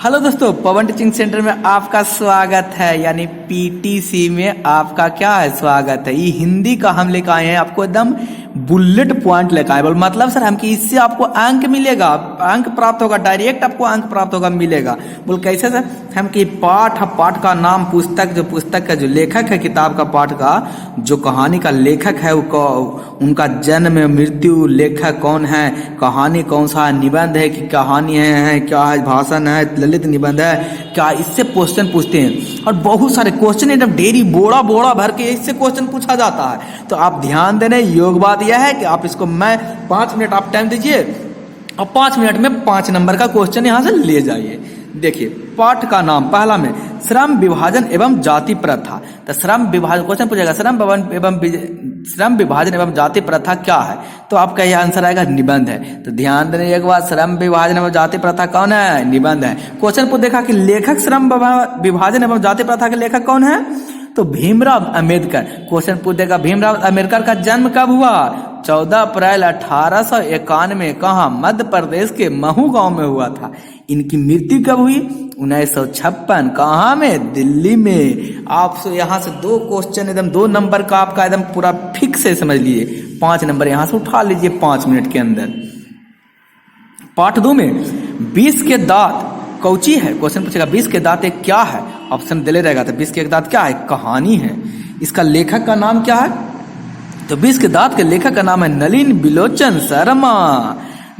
Hello दोस्तों, पवन teaching centre में आपका स्वागत है। यानी पीटीसी में आपका क्या है, स्वागत है। ये हिंदी का हम लेकर आए हैं, आपको एकदम बुलेट पॉइंट लेकर आए। मतलब सर हम कि इससे आपको अंक मिलेगा, अंक प्राप्त होगा, डायरेक्ट आपको अंक प्राप्त होगा, मिलेगा। बोल कैसे सर? हम कि पाठ का नाम, पुस्तक का जो लेखक है, किताब का पाठ का जो कहानी का लेखक है, उनका जन्म मृत्यु, लेखक कौन है, कहानी कौन सा है, निबंध है कि कहानी है क्या है, भाषण है, ललित निबंध है क्या, इससे क्वेश्चन पूछते हैं। और बहुत सारे क्वेश्चन एकदम डेरी बोड़ा भर के इससे क्वेश्चन पूछा जाता है। तो आप ध्यान देने योग बात यह है कि आप इसको, मैं 5 मिनट आप टाइम दीजिए और 5 मिनट में 5 नंबर का क्वेश्चन यहाँ से ले जाइए। देखिए, पाठ का नाम पहला में श्रम विभाजन एवं जाति प्रथा। तो श्रम विभाजन क्वेश्चन पूछेगा, श्रम विभाजन एवं जाति प्रथा क्या है? तो आपका यह आंसर आएगा निबंध है। तो ध्यान देने एक बार, श्रम विभाजन एवं जाति प्रथा कौन है? निबंध है। क्वेश्चन को देखा कि लेखक श्रम विभाजन एवं जाति प्रथा के लेखक कौन है? तो भीमराव अंबेडकर। क्वेश्चन पूछेगा भीमराव अंबेडकर का जन्म कब हुआ? 14 अप्रैल 1891 कहाँ? मध्य प्रदेश के महू गांव में हुआ था। इनकी मृत्यु कब हुई? 1956 कहाँ में? दिल्ली में। आप यहाँ से 2 क्वेश्चन एकदम 2 नंबर का आपका एकदम पूरा फिक्स है, समझ लीजिए। 5 नंबर यहाँ से उठा लीजिए 5 मिनट के अंदर। पाठ 2 में 20 के दांत कौची है? क्वेश्चन पूछेगा 20 के दांत एक क्या है? ऑप्शन दिले रहेगा। तो 20 के दांत क्या है? कहानी है। इसका लेखक का नाम क्या है? तो 20 के दांत के लेखक का नाम है नलिन बिलोचन शर्मा।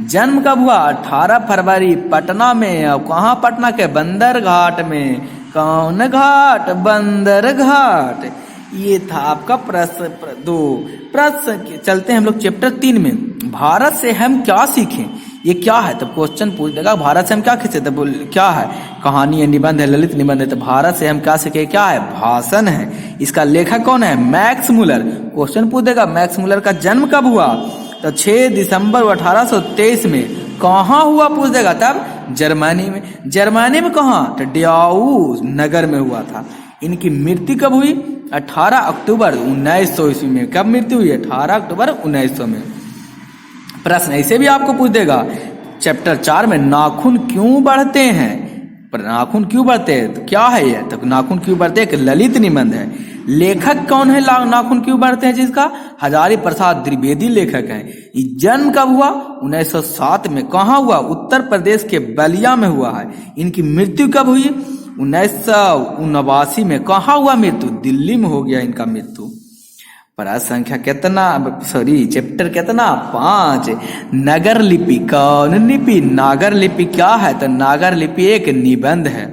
जन्म कब हुआ? 18 फरवरी पटना में। और कहाँ? पटना के बंदरघाट में। कौन घाट? बंदर घाट। ये था आपका प्रश्न 2। प्रश्न चलते हैं हम लोग चैप्टर 3 में। भारत से हम क्या सीखें? ये क्या है? तब क्वेश्चन पूछ देगा भारत से हम क्या सीखे? तब क्या है? कहानी है, निबंध है, ललित निबंध है। तो भारत से हम क्या सीखे क्या है? भाषण है। इसका लेखक कौन है? Max Muller. क्वेश्चन पूछ देगा मैक्स मुलर का जन्म कब हुआ? तो 6 दिसंबर 1823 में। कहाँ हुआ? पूछ देगा तब जर्मनी में। जर्मनी में कहाँ? तो ड्याऊ नगर में हुआ था। इनकी मृत्यु कब हुई? 18 अक्टूबर 1900 ईस्वी में। कब मृत्यु हुई? 18 अक्टूबर 1900 में। प्रश्न ऐसे भी आपको पूछ देगा चैप्टर 4 में, नाखून क्यों बढ़ते हैं? पर नाखून क्यों बढ़ते हैं? तो क्या है ये? तो नाखून क्यों बढ़ते हैं? एक ललित निबंध है। लेखक कौन है? नाखून क्यों बढ़ते हैं जिसका? हजारी प्रसाद द्विवेदी लेखक है। जन्म कब हुआ? 1907 में। कहाँ हुआ? उत्तर प्रदेश के बलिया में हुआ है। इनकी मृत्यु कब हुई? 1989 में। कहाँ हुआ मृत्यु? दिल्ली में हो गया इनका मृत्यु। प्रश्न संख्या कितना, चैप्टर कितना? 5। नगर लिपि। कौन लिपि? नागर लिपि क्या है? तो नागर लिपि एक निबंध है।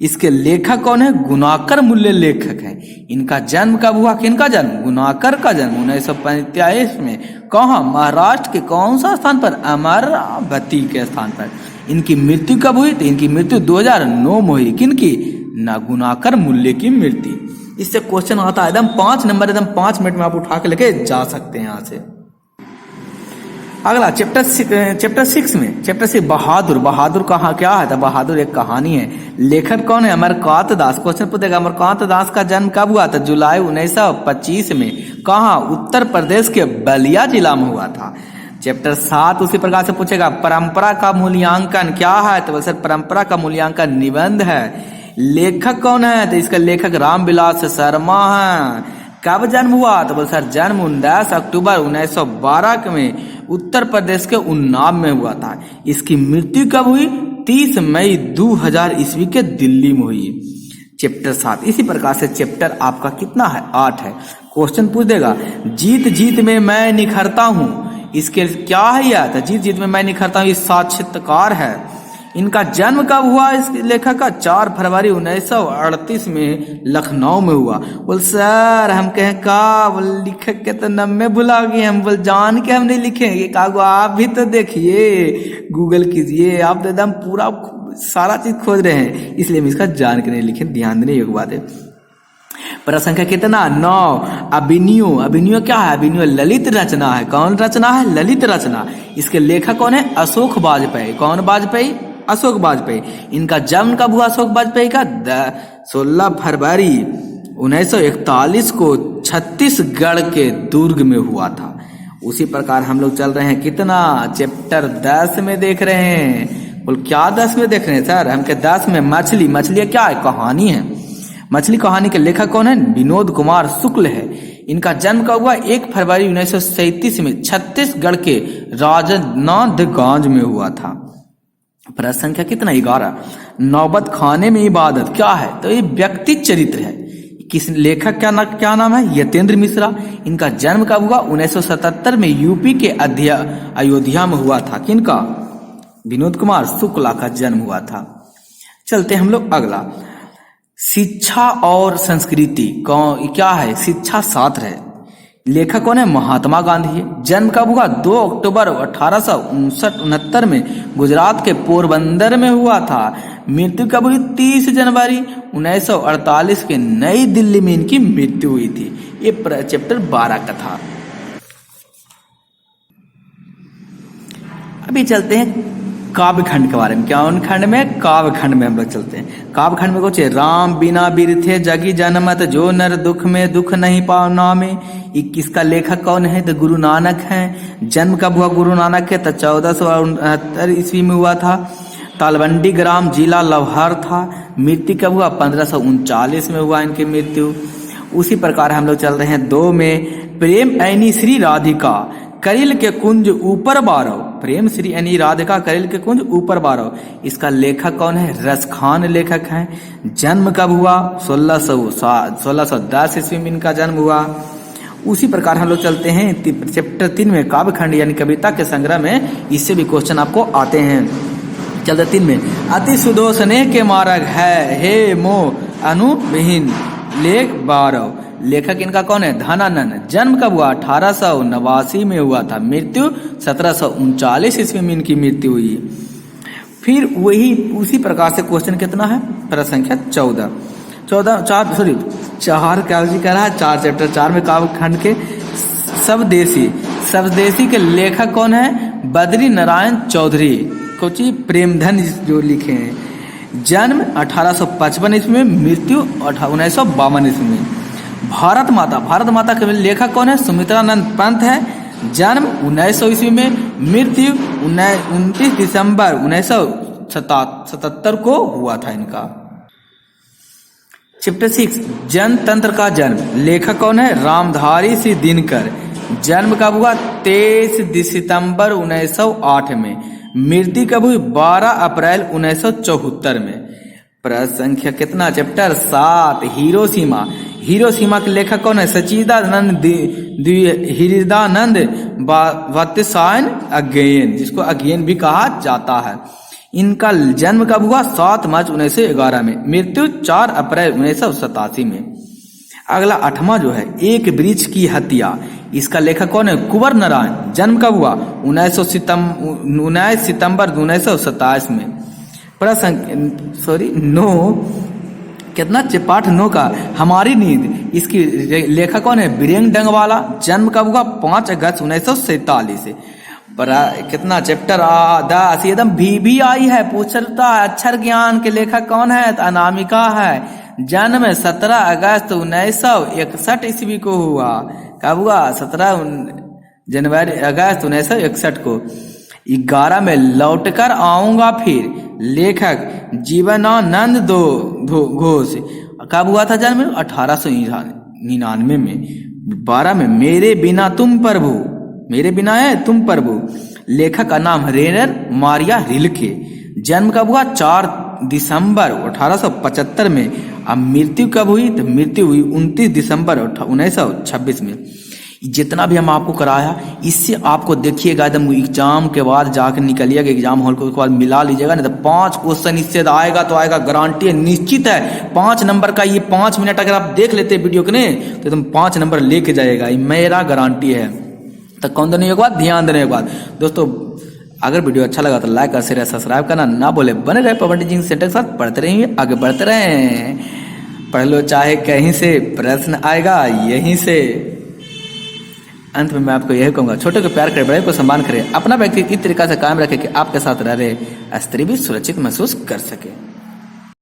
इसके लेखक कौन है? गुणाकर मूल्य लेखक है। इनका जन्म कब हुआ? किनका जन्म? गुणाकर का जन्म 1945 में। कहाँ? महाराष्ट्र के कौन सा स्थान पर? अमरावती के स्थान पर। इनकी मृत्यु कब हुई? तो इनकी मृत्यु 2009 में हुई। किनकी? ना गुणाकर मूल्य की मृत्यु। इससे क्वेश्चन आता है एकदम 5 नंबर, एकदम 5 मिनट में आप उठा के लेके जा सकते हैं यहाँ से। अगला चैप्टर 6 में, चैप्टर 6 बहादुर। बहादुर कहाँ क्या है? तो बहादुर एक कहानी है। लेखक कौन है? अमरकांत दास। क्वेश्चन पूछेगा अमरकांत दास का जन्म कब हुआ? तो जुलाई 1925 में। कहाँ? उत्तर प्रदेश के बलिया जिला में हुआ था। चैप्टर 7 उसी प्रकार से पूछेगा परंपरा का मूल्यांकन क्या है? तो सर परंपरा का मूल्यांकन निबंध है। लेखक कौन है? तो इसका लेखक रामविलास शर्मा है। कब जन्म हुआ? तो बोल सर जन्म 19 अक्टूबर 1912 में उत्तर प्रदेश के उन्नाव में हुआ था। इसकी मृत्यु कब हुई? 30 मई 2000 ईस्वी के दिल्ली में हुई। चैप्टर 7 इसी प्रकार से चैप्टर आपका कितना है? 8 है। क्वेश्चन पूछ देगा जीत जीत में मैं निखरता हूँ। इसके क्या है यह? तो जीत जीत में मैं निखरता हूँ, ये साहित्यकार है। इनका जन्म कब हुआ? इस लेखक का 4 फरवरी 1938 में लखनऊ में हुआ। बोल सर हम कहें का? बोल लेखक के तो नाम में भुला गए हम। बोल जान के हम नहीं लिखेंगे कागो, आप भी तो देखिए, गूगल कीजिए। आप तो एकदम पूरा सारा चीज खोज रहे हैं, इसलिए हम इसका जान के नहीं लिखे। ध्यान देने योग्य बात है। प्रश्न संख्या कितना? 9। अभिनयो। अभिनयो क्या है? अभिनयो ललित रचना है। कौन रचना है? ललित रचना। इसके लेखक कौन है? अशोक वाजपेयी। कौन वाजपेयी? अशोक वाजपेयी। इनका जन्म कब हुआ अशोक वाजपेयी का? 16 फरवरी 1941 को छत्तीसगढ़ के दुर्ग में हुआ था। उसी प्रकार हम लोग चल रहे हैं कितना? चैप्टर 10 में देख रहे हैं बोल क्या 10 में देख रहे हैं सर? हम के 10 में मछली। मछली क्या है? कहानी है। मछली कहानी के लेखक कौन है? विनोद कुमार शुक्ल है। इनका जन्म कब हुआ? 1 फरवरी 1937 में छत्तीसगढ़ के राजनांदगांव में हुआ था। प्रश्न संख्या कितना? 11। नौबत खाने में इबादत क्या है? तो ये व्यक्ति चरित्र है। किस लेखक क्या नाम है? यतेंद्र मिश्रा। इनका जन्म कब हुआ? 1977 में यूपी के अयोध्या में हुआ था। किनका? विनोद कुमार शुक्ला का जन्म हुआ था। चलते हम लोग अगला, शिक्षा और संस्कृति क्या है? शिक्षा शास्त्र है। लेखक कौन है? महात्मा गांधी है। जन्म कब हुआ? 2 अक्टूबर 1869 में गुजरात के पोरबंदर में हुआ था। मृत्यु कब हुई? 30 जनवरी 1948 के नई दिल्ली में इनकी मृत्यु हुई थी। ये चैप्टर 12 का था। अभी चलते हैं काव्य खंड के बारे में। क्या उन खंड में? काव्य खंड में हम लोग चलते हैं। काव्य खंड में कुछ है, राम बिना बीर थे जगी जनमत, जो नर दुख में दुख नहीं पाओ नामे। इसका लेखक कौन है? तो गुरु नानक हैं। जन्म कब हुआ गुरु नानक के? तो 1469 ईस्वी में हुआ था। तालवंडी ग्राम जिला लवहर था। मृत्यु कब हुआ? 1539 में हुआ इनकी मृत्यु। उसी प्रकार हम लोग चल रहे हैं 2 में, प्रेम ऐनी श्री राधिका करिल के कुंज ऊपर बारो। प्रेम श्री यानी राधिका करिल के कुंज ऊपर बारो। इसका लेखक कौन है? रसखान लेखक हैं। जन्म कब हुआ? 1610 ईस्वी में इनका जन्म हुआ। उसी प्रकार हम लोग चलते हैं चैप्टर 3 में, काव्य खंड यानी कविता के संग्रह में। इससे भी क्वेश्चन आपको आते हैं। चलते 3 में, अति सुदोषने के मार्ग है हे मो अनुविहीन लेख बारो। लेखक इनका कौन है? धनानंद। जन्म कब हुआ? 1889 में हुआ था। मृत्यु 1739 ईस्वी में इनकी मृत्यु हुई। फिर वही उसी प्रकार से क्वेश्चन कितना है? प्रश्न संख्या 14। 4 क्या कह रहा है? 4 चैप्टर 4 में काव्य खंड के स्वदेशी के लेखक कौन है? बद्री नारायण चौधरी। कुछ प्रेमधन जो लिखे हैं। जन्म 1855 ईस्वी में, मृत्यु 1952 ईस्वी में। भारत माता के लेखक कौन है? सुमित्रानंद पंत है। जन्म 1900 ईस्वी में, मृत्यु 29 दिसंबर 1977 को हुआ था इनका। चैप्टर 6, जनतंत्र का जन्म। लेखक कौन है? रामधारी सिंह दिनकर। जन्म कब हुआ? 23 सितंबर 1908 में। मृत्यु कब हुई? 12 अप्रैल 1974 में। प्रश्न संख्या कितना? चैप्टर 7, हिरोशिमा के लेखक कौन है? सच्चिदानंद हृदयानंद वात्स्यायन अज्ञेय, जिसको अज्ञेय भी कहा जाता है। इनका जन्म कब हुआ? 7 मार्च 1911 में। मृत्यु 4 अप्रैल 1987 में। अगला 8वां जो है, एक वृक्ष की हत्या। इसका लेखक कौन है? कुंवर नारायण। जन्म कब हुआ? 19 सितंबर 1927 में। प्रश्न 9 कितना? पाठ 9 का हमारी नींद। इसकी लेखक कौन है? बीरेन डंगवाला। जन्म कब हुआ? 5 अगस्त 1947 से। कितना? चैप्टर 10। एकदम भी आई है, पूछता है अक्षर ज्ञान के लेखक कौन है? तो अनामिका है। जन्म 17 अगस्त 1961 ईस्वी को हुआ। कब हुआ? 17 अगस्त 1961 को। 11 में, लौटकर आऊंगा फिर। लेखक जीवनानंद घोष। कब हुआ था जन्म? 1899 में। 12 में, मेरे बिना है तुम प्रभु। लेखक का नाम रेनर मारिया रिल्के। जन्म कब हुआ? 4 दिसंबर 1875 में। अब मृत्यु कब हुई? तो मृत्यु हुई 29 दिसंबर 1926 में। जितना भी हम आपको कराया, इससे आपको देखिएगा एकदम एग्जाम के बाद जाकर निकलिएगा एग्जाम हॉल को, बाद मिला लीजिएगा। नहीं तो 5 क्वेश्चन इससे आएगा तो आएगा, गारंटी है, निश्चित है। 5 नंबर का ये 5 मिनट अगर आप देख लेते वीडियो के नहीं तो तुम 5 नंबर लेके जाएगा, ये मेरा गारंटी है। तो कौन देने के बाद ध्यान देने के बाद दोस्तों, अगर वीडियो अच्छा लगा तो लाइक और शेयर सब्सक्राइब करना ना बोले। बने रहे पवन टीचिंग सेंटर के साथ, पढ़ते रहिए, आगे बढ़ते रहे। पढ़ लो, चाहे कहीं से प्रश्न आएगा यहीं से। अंत में मैं आपको यही कहूंगा, छोटे को प्यार करें, बड़े को सम्मान करें, अपना व्यक्ति इस तरीका से कायम रखें कि आपके साथ रह रहे स्त्री भी सुरक्षित महसूस कर सके।